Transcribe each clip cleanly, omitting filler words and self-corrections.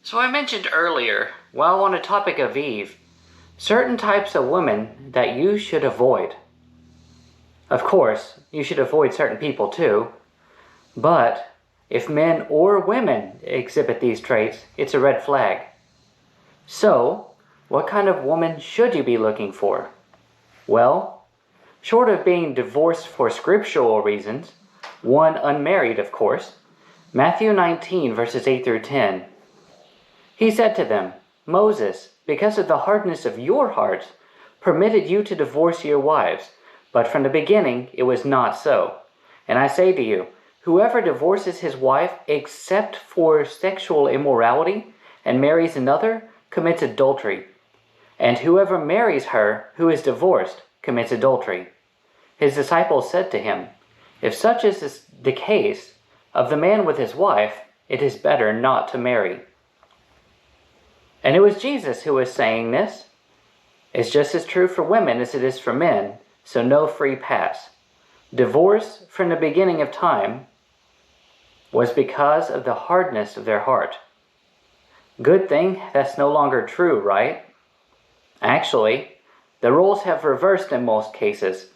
So I mentioned earlier, while on the topic of Eve, certain types of women that you should avoid. Of course, you should avoid certain people too, but if men or women exhibit these traits, it's a red flag. So, what kind of woman should you be looking for? Well, short of being divorced for scriptural reasons, one unmarried of course, Matthew 19 verses 8 through 10. He said to them, Moses, because of the hardness of your hearts, permitted you to divorce your wives, but from the beginning it was not so. And I say to you, whoever divorces his wife except for sexual immorality and marries another commits adultery. And whoever marries her who is divorced commits adultery. His disciples said to him, If such is the case of the man with his wife, it is better not to marry. And it was Jesus who was saying this. It's just as true for women as it is for men, so no free pass. Divorce from the beginning of time was because of the hardness of their heart. Good thing that's no longer true, right? Actually, the roles have reversed in most cases.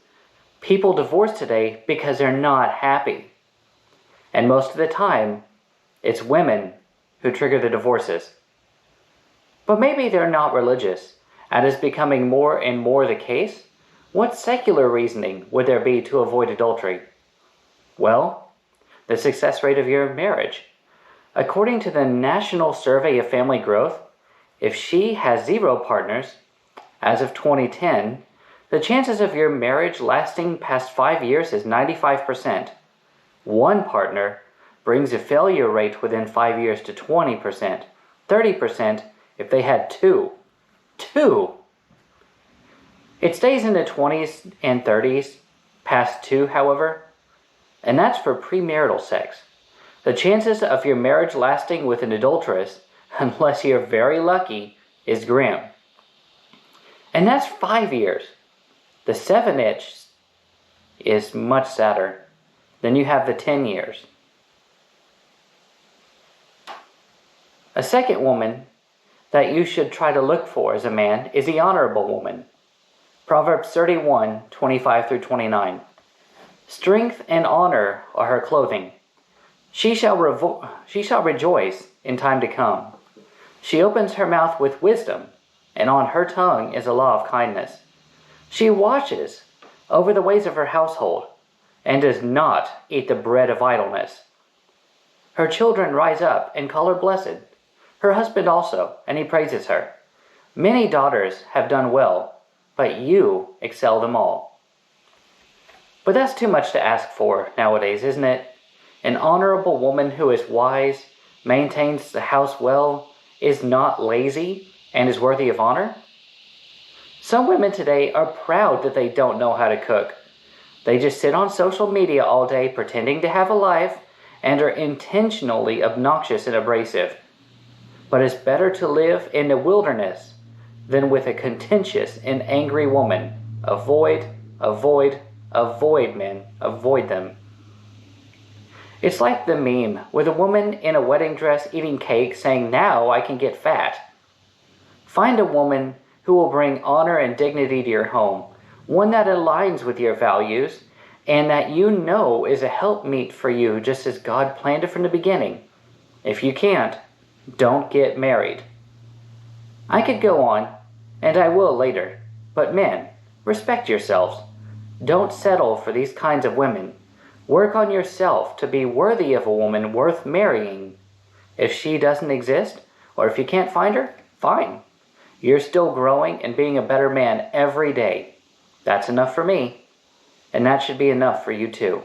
People divorce today because they're not happy. And most of the time, it's women who trigger the divorces. But maybe they're not religious, and is becoming more and more the case. What secular reasoning would there be to avoid adultery? Well, the success rate of your marriage. According to the National Survey of Family Growth, if she has 0 partners, as of 2010, the chances of your marriage lasting past 5 years is 95%. One partner brings the failure rate within 5 years to 20%, 30% if they had 2. 2! It stays in the 20s and 30s, past 2, however, and that's for premarital sex. The chances of your marriage lasting with an adulteress, unless you're very lucky, is grim. And that's 5 years. The 7-inch is much sadder. Then you have the 10 years. A second woman that you should try to look for as a man is the honorable woman. Proverbs 31, 25 through 29. Strength and honor are her clothing. She shall rejoice in time to come. She opens her mouth with wisdom, and on her tongue is a law of kindness. She watches over the ways of her household, and does not eat the bread of idleness. Her children rise up and call her blessed. Her husband also, and he praises her. Many daughters have done well, but you excel them all. But that's too much to ask for nowadays, isn't it? An honorable woman who is wise, maintains the house well, is not lazy, and is worthy of honor? Some women today are proud that they don't know how to cook. They just sit on social media all day pretending to have a life and are intentionally obnoxious and abrasive. But it's better to live in the wilderness than with a contentious and angry woman. Avoid, avoid, avoid men. Avoid them. It's like the meme with a woman in a wedding dress eating cake saying, "Now I can get fat." Find a woman who will bring honor and dignity to your home, one that aligns with your values, and that you know is a helpmeet for you just as God planned it from the beginning. If you can't, don't get married. I could go on, and I will later, but men, respect yourselves. Don't settle for these kinds of women. Work on yourself to be worthy of a woman worth marrying. If she doesn't exist, or if you can't find her, fine. You're still growing and being a better man every day. That's enough for me, and that should be enough for you too.